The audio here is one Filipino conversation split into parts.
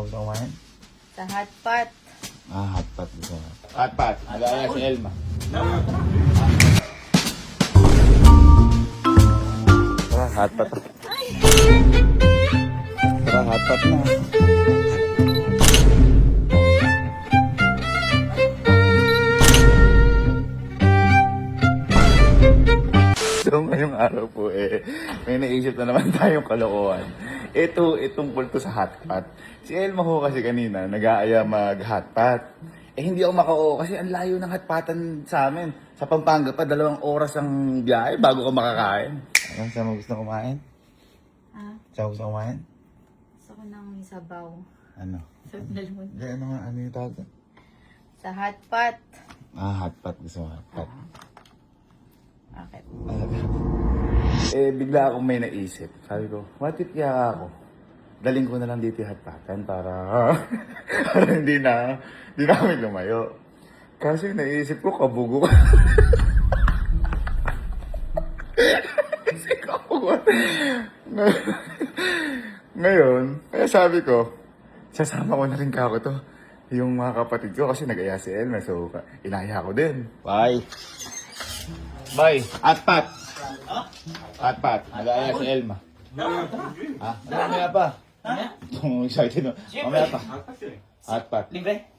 Saan gusto kumain? Sa hotpot. Hotpot gusto mo. Hotpot. Nag-aaya si Elma. Tara, hotpot. Tara, hotpot na. So ngayong araw po may naisip na naman tayong kalokohan. Itong pulto sa hotpot. Si Elma ho kasi kanina nag-aaya mag-hotpot. Hindi ako makao kasi ang layo ng hotpotan sa amin. Sa Pampanga pa, 2 oras ang biyahe bago ka makakain. Ano, saan mo gusto kumain? Ha? Saan mo gusto kumain? Gusto ko ng sabaw. Ano? Sa dalawang. Ano yung tawag? Sa hotpot. Hotpot. Gusto mo hotpot. Bakit? Bigla akong may naisip. Sabi ko, what if kaya ako? Daling ko na lang dito yung hotpotan para hindi na kami lumayo. Kasi naisip ko, kabugo ka. Kasi kabugo. Ngayon, kaya sabi ko, sasama ko na rin kako to. Yung mga kapatid ko kasi nag-aya si Elma. So, inaya ko din. Bye. Bye. Hotpot. Hotpot. Nag-aya si Elma. Ha? Mamaya pa. Itong excited no? Mamaya pa. Hotpot. Libre?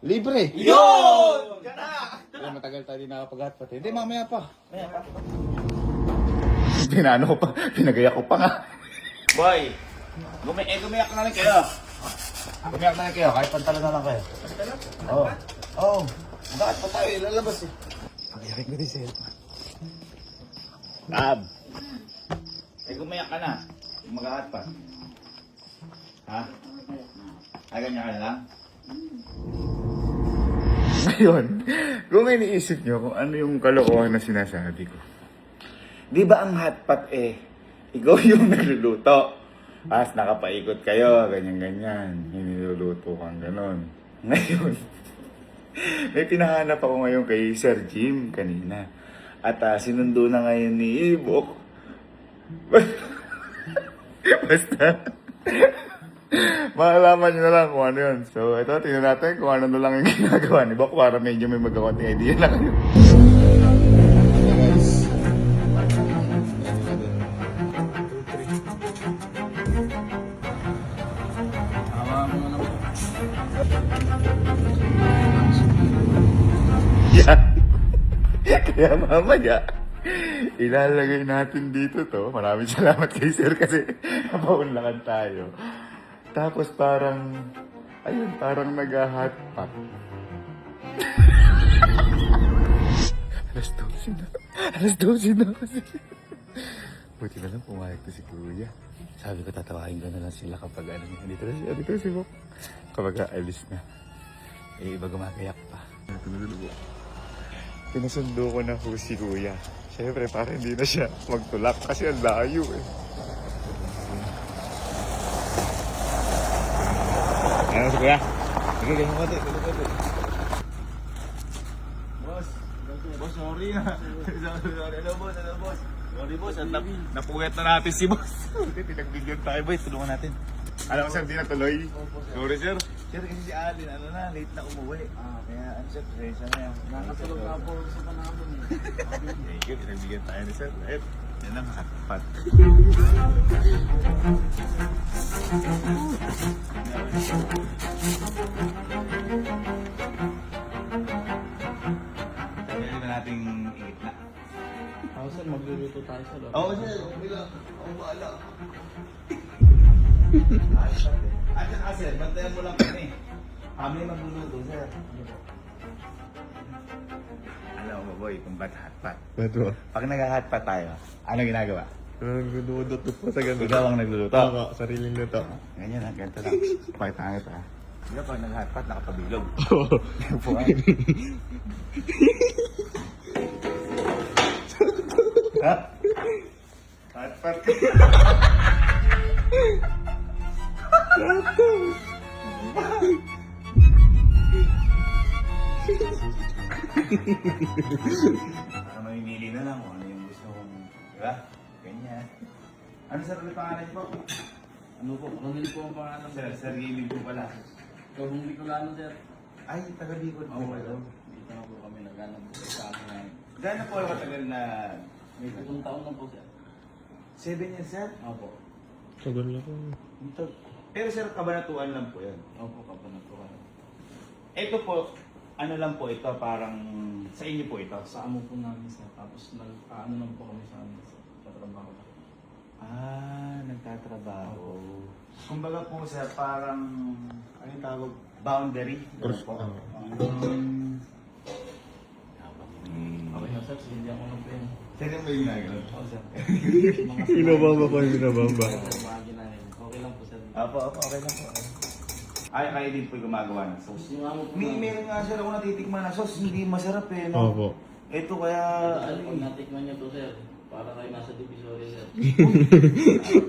Libre! Yun! Diyan na! Alam, matagal tayo di nakapag-hotpot. Hindi, mamaya pa. Mamaya pa. Pinano ko pa. Pinagaya ko pa nga. Boy, gumiyak na lang kayo. Pumiyak na kayo. Kahit pantalo na lang kayo. Oo. Oo. Bakit pa tayo ilalabas eh? Pagiyakin ko din si Elma. Tab. Gumiyak ka na. Mag-hotpot. Ha? Ay, ganyan ka na lang? Ngayon, kung iniisip nyo kung ano yung kalokohan na sinasabi ko. Di ba ang hotpot ikaw yung nagluluto. Tapos nakapaikot kayo, ganyan-ganyan. Hiniluluto kang ganon. Ngayon, may pinahanap ako ngayon kay Sir Jim kanina. At sinundo na ngayon ni Ibok. Basta, malalaman nyo na lang kung ano yun. So, ito, tingnan natin kung ano na lang yung ginagawa ni Bok para medyo may magkakonting idea na kayo. Yan. Kaya mamaya, ilalagay natin dito to. Maraming salamat kay Sir kasi napaunlakan tayo. Tapos parang, ayun, parang nag-hotpot. Alas 12 na. Alas 12 na kasi. Buti na lang pumayag to si Kuya. Sabi ko tatawain ko na lang sila kapag ano. Dito na si Bok. Kapag aalis na. Iba gumagayak pa. Pinasundo ko na po si Kuya. Siyempre, parang hindi na siya magtulak kasi ang layo eh. Ano si Kuya? Sige, ganyan ko din. Boss, sorry na. Sorry, hello boss. Sorry boss, at napuwet na natin si boss. Pinagbigyan tayo boy, tulungan natin. Alam mo sir, di na tuloy. Sorry sir. Sir, kasi si Alin, late na umuwi. Kaya, sir, presensya na yan. Nakasulog na po sa panahon. Thank you, pinagbigyan tayo ni sir. Yan ang hotpot. Pwede na nating igit na. Ako sir, magluluto tayo sa loob. Oo, sir. Okay lang. Ako bahala. Ayos natin. At saka, sir, bantayan mo lang kami. Kami magluluto, sir. Alam mo boy, kung ba't hotpot? Ba't ba? Pag nag-hotpot tayo, ano ginagawa? Nagluluto po sa ganun. Ikaw ang nagluluto. Ako, sariling luto. Ganyan ha, ganito lang. Pakita nga ito ha. Di ba pag nag-hotpot, nakapabilog? Oo. Upuan. Ha? Hotpot. Para mamimili na lang kung ano yung gusto kong, di ba? Ganyan. Ano sa ulit pangalan niyo po? Ano po? Ronel po ang pangalan. Sir Gilid po pala. Kung Bicolano, sir. Ay, taga-Bicol po kayo. Dito na po kami naghanap po sa amin ngayon. Gano'n po katagal na... May 7 taon na po, sir. 7 years, sir? Opo. Tagal na po. Pero sir, kabanatuan lang po yan. Opo, kapanat po kami. Ito po, ano lang po ito, parang sa inyo po ito. Sa amo po namin, sir. Tapos ano lang po kami sa amin, sir. Sa trabaho. Nagtatrabaho. Kumbaga po sir, parang, ano yung tawag? Boundary. Ano po? Okay na, sir. Hindi ako na po yun. Sir, yung may ginagawa? Oo, sir. Binabamba ko yung binabamba. Mga ginagawa. Okay lang po, sir. Apo, okay lang po. Ay, kayo din po gumagawa ng sauce. Yung amo po Meron nga sir ako natitikman na sauce, hindi masarap eh, no? Opo. Ito kaya, Ano pag natikman niyo to, sir? Para kayo nasa divisory, sir.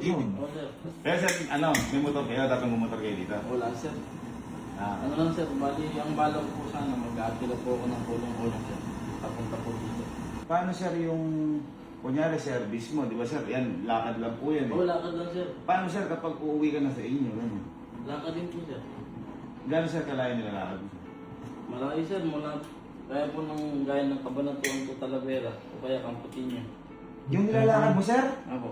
yun. Oo, sir. Kaya sir, ano, may motor kayo, dapat may motor kayo dito. Wala, sir. Ah, Ano lang, sir? Bali, ang bala ko po sana, mag-aatila po ako ng kulong-kulong, sir. Papunta po dito. paano sir yung, kunyari service mo, di ba sir, yan, lakad lang po yan eh. Oo, lakad lang, sir. Paano sir kapag uuwi ka na sa inyo, gano'n? Lakad din po, sir. Gano'n sir kalayo nilalakad mo? Malaki, sir. Mula, kaya po ng gaya ng Cabanatuan po Talavera o kaya Campotinho. Yung nilalakad mo sir? Ako.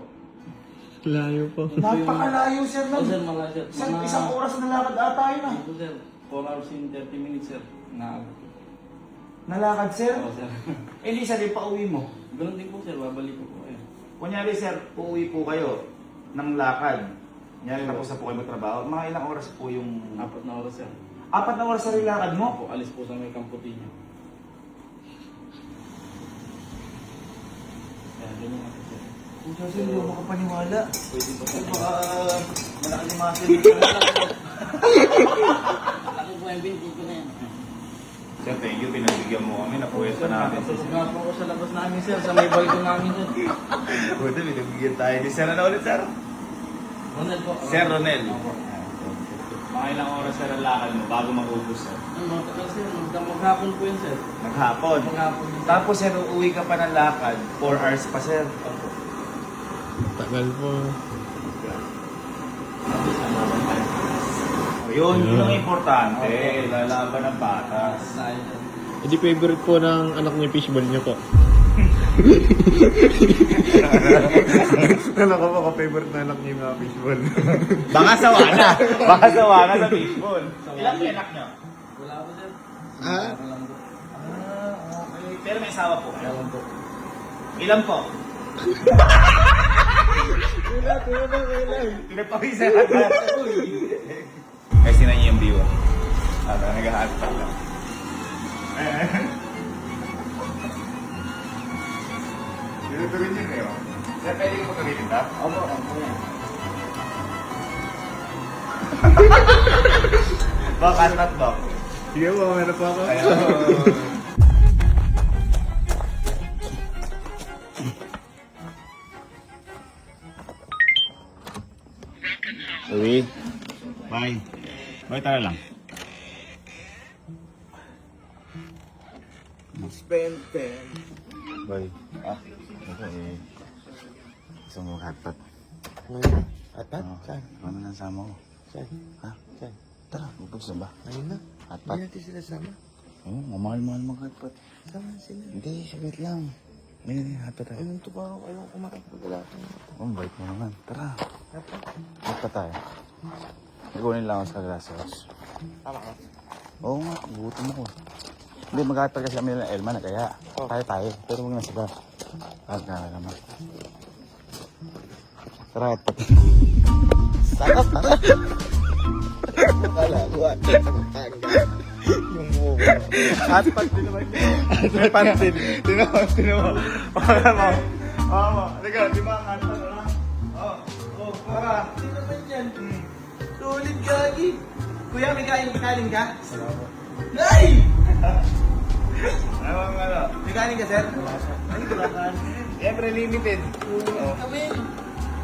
Layo po. Napakalayo sir Oo, lang. sir, malaki, sir. Sir, isang oras na lakad ata yun ah. Ito, sir. 4 hours and 30 minutes, sir. Na, Nalakad sir? Oo, sir. Eh di sir, yung pauwi mo. Ganun din po, sir. Babalik ko po kayo. Kunyari sir, uuwi po kayo ng lakad. Kunyari tapos na po kayo magtrabaho. Mga ilang oras po yung... 4 na oras, sir. 4 na oras sa lakad mo? Ako, alis po sa may Campotinho. Kaya ganyan ako, sir. Kung sir, hindi ako makapaniwala. Pwede po, sir. Baka malaki yung mga sir. Laki po yung binti ko na yan. Sir, thank you. Pinagbigyan mo kami. Napuwesto namin. Susuga po ako sa labas namin, sir. Sa may balkon namin, sir. Buti, pinagbigyan tayo ni sir. Ano ulit, sir? Ronel po. Sir Ronel. Opo. Mga ilang oras sir ang lakad mo bago mag-ubos, sir? Ang matagal, sir. Maghapon po yun, sir. Maghapon. Maghapon yun. Tapos sir, uuwi ka pa ng lakad. 4 hours pa, sir. Opo. Tagal po. Yun ang importante. Lalaban ng batas. Tayo, sir. Hindi favorite po ng anak niya fishball niyo po. Alam ko baka favorite na anak niya yung mga fishball. Baka sawa na. Baka sawa na sa baseball. Ilan po anak nyo? Wala po, sir. Ha? Wala po. Okay. Pero may asawa po kayo. Wala po. Ilan po? Kailan? Pinapawisa na agad. Kasi na niyo yung view. Nag-ahat pa lang. Tinutuloy niyo kayo. Sir, pwede ko pagkamitin ta? Opo, opo yan. Bak, antat bak. Sige po, meron pa ako. Uwi. Bye. Bye, tara lang. Spend 10. Bye. Ito eh. Gusto mo hotpot? Atat? Saan? Ano nang sama ko? Saan? Ha? Saan? Tara, bubos na ba? Ayun na. Hotpot? Hindi natin sila sama. Oo, mamahal-mahal mag hotpot. Sama sila. Hindi, saglit lang. May hotpot tayo. Ayun to parang ayaw kumain pag wala kang Oh, bait mo naman. Tara. Hotpot tayo. Ikunin lang ako sa glass house. Tama ka. Oo nga, gutom ako. Hindi, mag-hotpot kasi kami ng Elma na kaya. Tayo. Pero huwag na sila. Hotpot na naman. Tara, hotpot. Sarap, tara. Wala, buwan. Yung buko. Hotpot din naman. May pansin. Tinawa. Para mo. Oo, halika, di ba ang hotpot na? Oo, para. Hindi naman yan. Sulit gagi. Kuya, may kain ka? Salamat. Ay! Ano? May kain ka, sir? Ay, kailangan. Siyempre limited. Kami.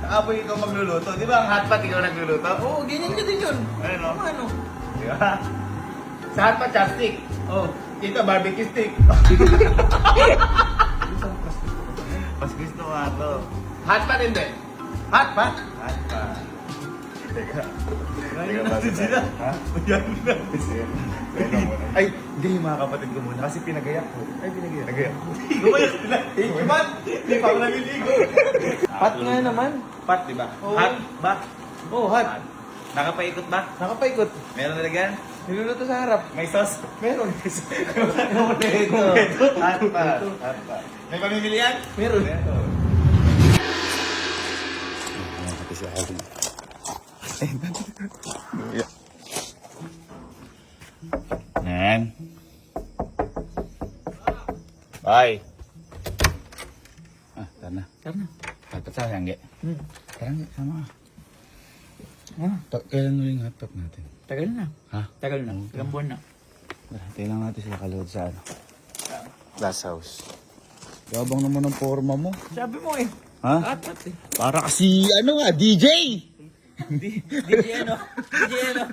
Apoy ikaw magluluto. Di ba ang hotpot ikaw nagluluto? Oo, ganyan ka din yun. Ayun, no? Ano? Di ba? Sa hotpot, chopstick. Oh. Dito, barbecue stick. Mas gusto nga to. Hotpot hindi. Hot, hot. Hotpot. Teka. Ngayon natin sila. Ha? Yan na. Sige. Teka muna. Ay, hindi mga kapatid ko muna kasi pinagayak ko. Ay, pinagayak. Nagayak ko. Lumayas sila. Iman! Hindi pa ako naliligo. Pat nga naman. Pat, di ba? Oo. Hot ba? Oo, hot. Nakapaikot ba? Nakapaikot. Meron na lagyan? Niluluto sa harap. May sauce? Meron. Kompleto. Hot pa. Hot pa. May pamimilian? Meron. Yan. Bye. Tara na. Tara na. Hotpot sa Yangge. Tara na, sama ka. Ah, Kailan mo yung hotpot natin? tagal na. Ha? Tagal na. Ilang buwan na. Tingnan natin sila kalood sa ano. Last house. Yabang naman ang forma mo. Sabi mo eh. Ha? Hot eh. Para kasi ano nga, DJ! DJ ano? DJ ano?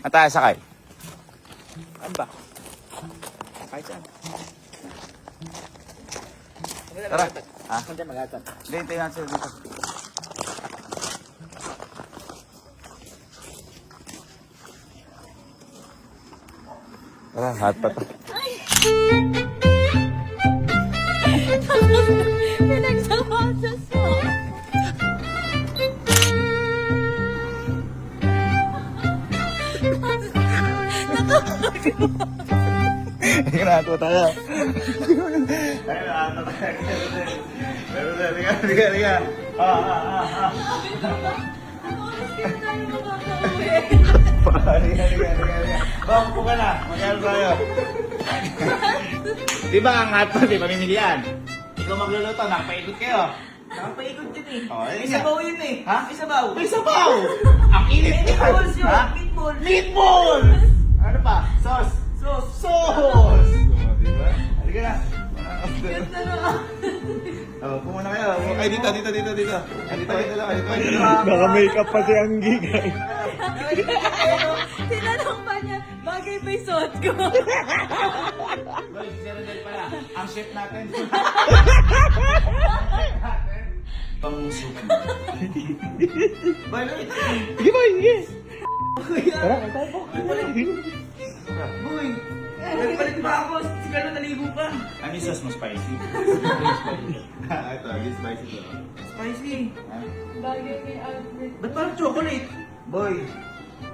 At tayo sakay. Ano ba? Kahit saan. Tara. Ha? Kung dyan mag-atat. Hindi, tingnan sila dito. Tara, hot pa to. Pinagsawasas mo. Hindi ka nakato tayo. Ayun, nakato tayo. Meron na, liga. Liga. Bang po ka na, magkano tayo? Di ba ang hotpot, di pamimilian? Ikaw magluluto, nakapaikot kayo. Nakapaikot yun eh. Oh, May sabaw yun eh. Ha? May sabaw. May sabaw! Ang init yan! Meatballs yun. Ha? Meatballs. Meatballs! Ano pa? Sauce! Sauce. Sauce! Diba? Halika na. Ganda naman. Oh, pumuna kayo. Ay, dito. Ay, dito lang. Naka-makeup pa si Anggi, guys. Tinanong pa niya, bagay ba yung suot ko? Boy, si Sir Rodel pala. Ang chef natin. Pang-soup. Boy, wait. Sige, boy, sige. Tara, tayo po. Boy. Nagpalit ba ako? Siguro naligo ka. Ano yung sauce mo spicy? Ito, yung spicy to. Spicy. Bagay kay Alfred. Ba't parang chocolate? Boy,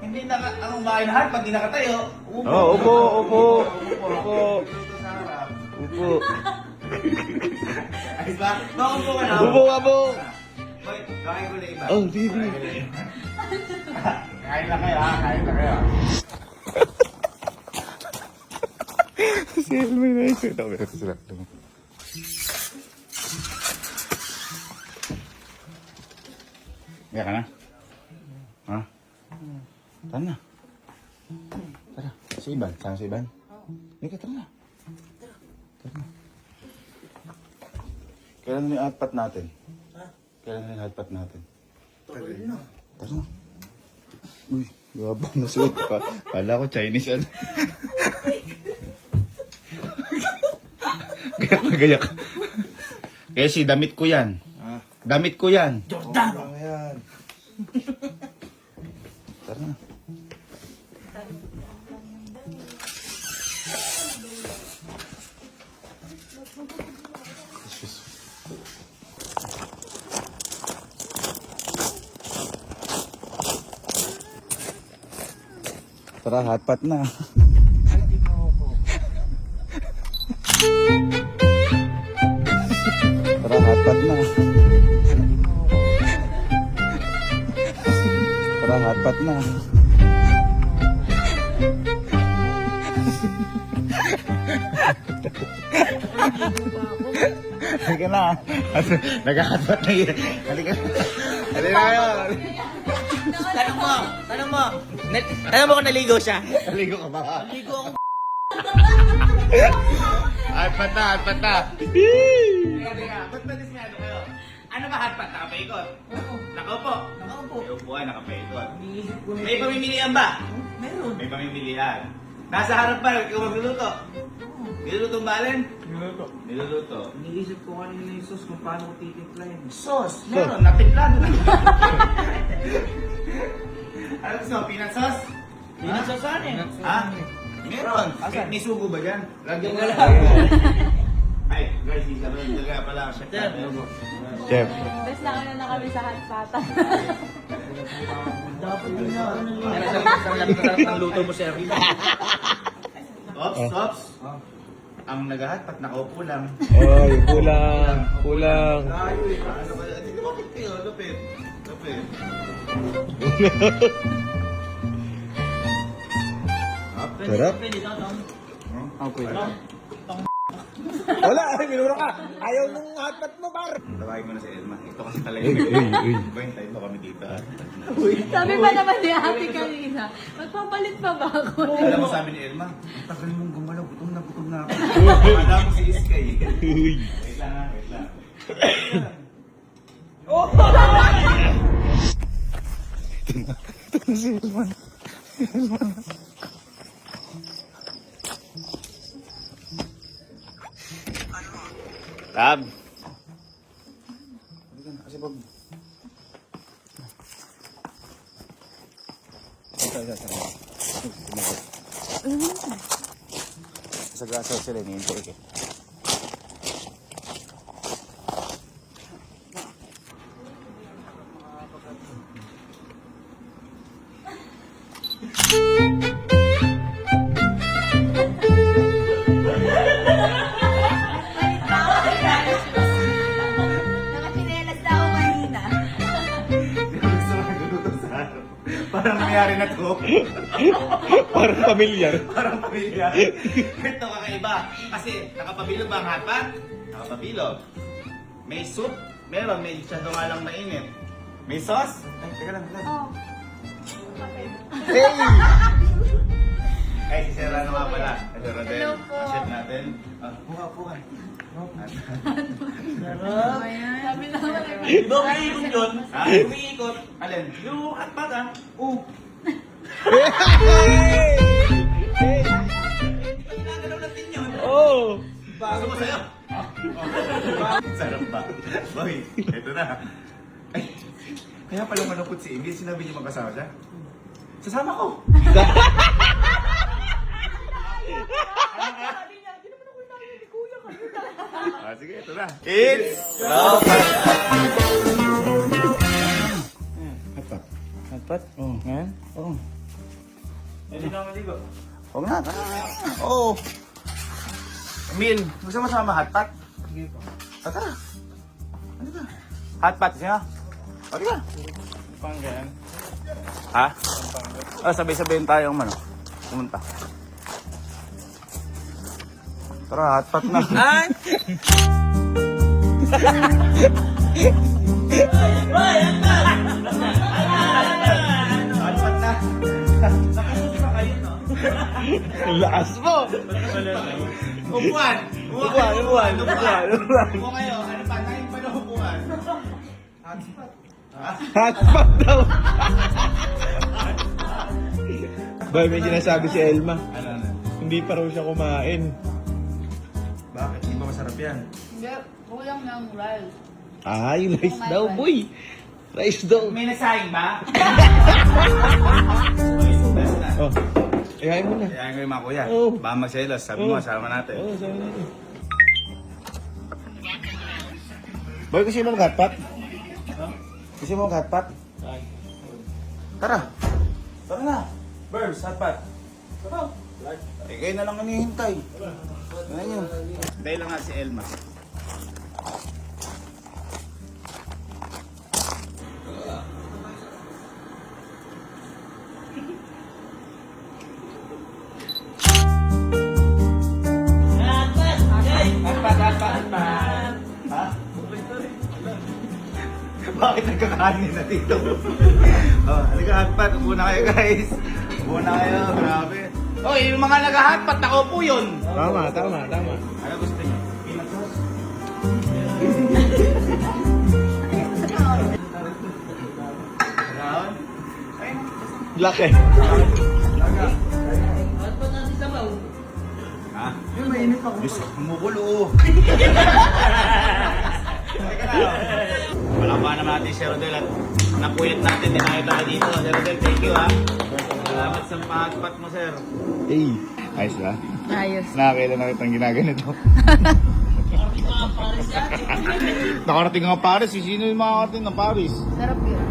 hindi na ang kumain na hard pag di nakatayo. Oh, upo. Dito sa harap. Upo. Ayos ba? Makupo ka na. Upo ka po. Boy, kain ko na iba. Oh, sige. Kain lang kayo ha, kain lang kayo. Si Elmer na ito. Ito sila. Kaya ka na? Ha? Tara na. Tara. Si Iban. Saan si Iban? Hindi ka, tara na. Tara na. Kailan na yung hotpot natin? Kailan na yung hotpot natin? Tara na. Uy, gabang na suot pa. Kala ko Chinese ano. Gayak. Kaya si damit ko yan. Damit ko yan. Jordan! Ayan. Tara na. Tara, hotpot na. Tara, hotpot na. Tara, hotpot na. Halika na. Nag-hotpot na yun. Halika na. Halika na kayo. Tanong mo kung naligo siya. Naligo ka ba? Naligo ako. Hotpot na, hotpot na. Teka, ba't ba dismayado kayo? Ano ba hotpot? Nakapaikot? Nakaupo? Nakaupo. May upuan, nakapaikot. Iniisip ko na May pamimilian ba? Meron. May pamimilian. Nasa harap pa, ikaw magluluto. Niluluto ang balen? Niluto. Niluluto. Iniisip ko kanina yung sauce kung paano ko titimplahin. Sauce. Meron, natimplado na. Ano gusto mo, peanut sauce? Peanut sauce saan eh? Ha? Meron. May sugo ba dyan? Lagyan mo lang. Ay, guys, isa ba yung daga pala? Chef. Best na na kami sa hatpatan. Dapat yun na. Sarap ng luto mo, sir. Ops. Ang nagahatpat, nakaupo lang. Oy, kulang. Layo eh. Ano kaya? Hindi ko bakit kayo? Lupit. Sarap. Wala, ay, minura ka. Ayaw nung hotpot mo, par. Tawagin mo na si Elma. Ito kasi talaga. Uy. Bantay mo kami dito. Sabi pa naman ni ate kanina, magpapalit pa ba ako? Alam mo sabi ni Elma, ang tagal mong gumalaw, gutom na ako. Alam mo si Iskay. Wait lang. Tab. Kasi pag... Sa grasa sila, hinihintay ko. Nakachinelas na ako kanina. Gusto ko nagluluto sa araw. Parang nangyari na to. Parang pamilyar. Parang pamilya. Ito kakaiba. Kasi nakapabilog ba ang hotpot? Nakapabilog. May soup? Meron. May masyado nga lang mainit. May sauce? Ay, teka lang. Oh. Hey! Ay, si Sir ano nga pala. Sir Rodel. Hello po. Ang chef natin. Puka. Sabi naman Di ba umiikot yun? Ha? Umiikot. Alin? Yung hotpot ah. Ginagalaw natin yun. Oh. Gusto mo sa'yo? Sarap ba? Boy, ito na. Ay, kaya pala malungkot si Ingrid. Sinabi niyo magkasama siya? Sasama ko! Sabi niya, di naman ako inamin ni Kuya kanina. Sige, ito na. It's love! Hotpot? Oo. Yan? Oo. Hindi na maligo. Oo nga, tara. Oo. Emil, gusto mo sama hotpot? Sige po. Tara. Ano ka? Hotpot siya? O, di ka? Pangga yan. Ha? Sabay-sabayin tayong pumunta. Tara, hotpot na. Ay! Hotpot na. Nakasuti ba kayo, no? Ang lakas mo. Upuan! Upuan. Upo kayo. Ano pa? Nangin pa na upuan. Hotpot daw. Bay, may sinasabi si Elma. Ano? Hindi pa raw siya kumain. Bakit? Hindi ba masarap yan? Hindi, kulang ng rice. Ay, rice daw, boy. Rice daw. May nagsayang ba? Oh, ayayin mo na. Kaya nga yung mga kuya. Oo. Baka magselos. Sabi mo, sama natin. Oo, sabi natin. Boy, gusto mo mag-hotpot? Gusto mo mag-hotpot? Tara. Tara na. Burns, hotpot. Eh, kayo na lang hinihintay. Ano nyo? Hintay lang nga si Elma. Ha? Bakit nagkakanin na dito? Halika hotpot. Upo na kayo guys. Upo na kayo. Grabe. Oh, yung mga nag-hotpot, nakaupo yun. Tama. Ano gusto niyo? Peanut sauce? Brown? Ay, Black eh. Hotpot natin sa Sir Rodel at napuyat natin, dinayo tayo dito. Sir Rodel, thank you ha. Salamat sa pahagpat mo, sir. Hey. Ayos ba? Ayos. Nakakailan na kitang ginaganito. Nakarating nga Paris. Sino yung makakarating ng Paris? Sarap yun.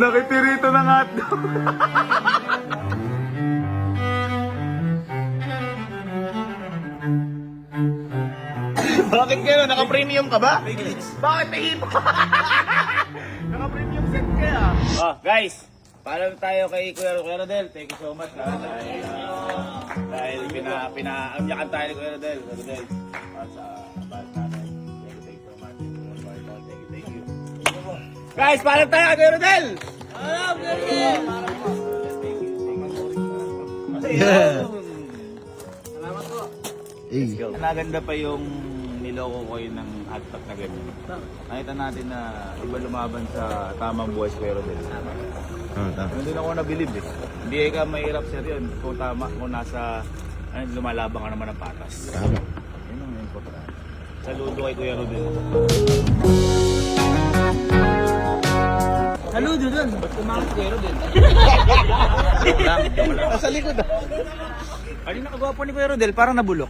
Nakitirito ng hotdog. Bakit gano'n? Naka-premium ka ba? Bakit may hipo? Naka-premium set kaya. Oh, guys, paalam tayo kay Kuya Rodel. Thank you so much ha. Dahil pinaamyakan tayo ni Kuya Rodel. Kuya Rodel, para sa abad natin. Thank you so much. Thank you. Guys, paalam tayo kay Kuya Rodel! Paalam, Kuya Rodel! Salamat po. Naganda pa yung niloko ko yun ng hotpot na ganyan. Nakita natin na iba lumaban sa tamang buhay si Kuya Rodel. Hindi ako nabilib eh. Hindi ka mahirap sir yun. Kung tama, kung nasa, lumalabang ka naman ng patas. Tama. Yun ang importante. Saludo kay Kuya Rodel. Saludo dun. Ba't kumakit Kuya Rodel? Nasa likod ah. Ay, nakagwapo ni Kuya Rodel, parang nabulok.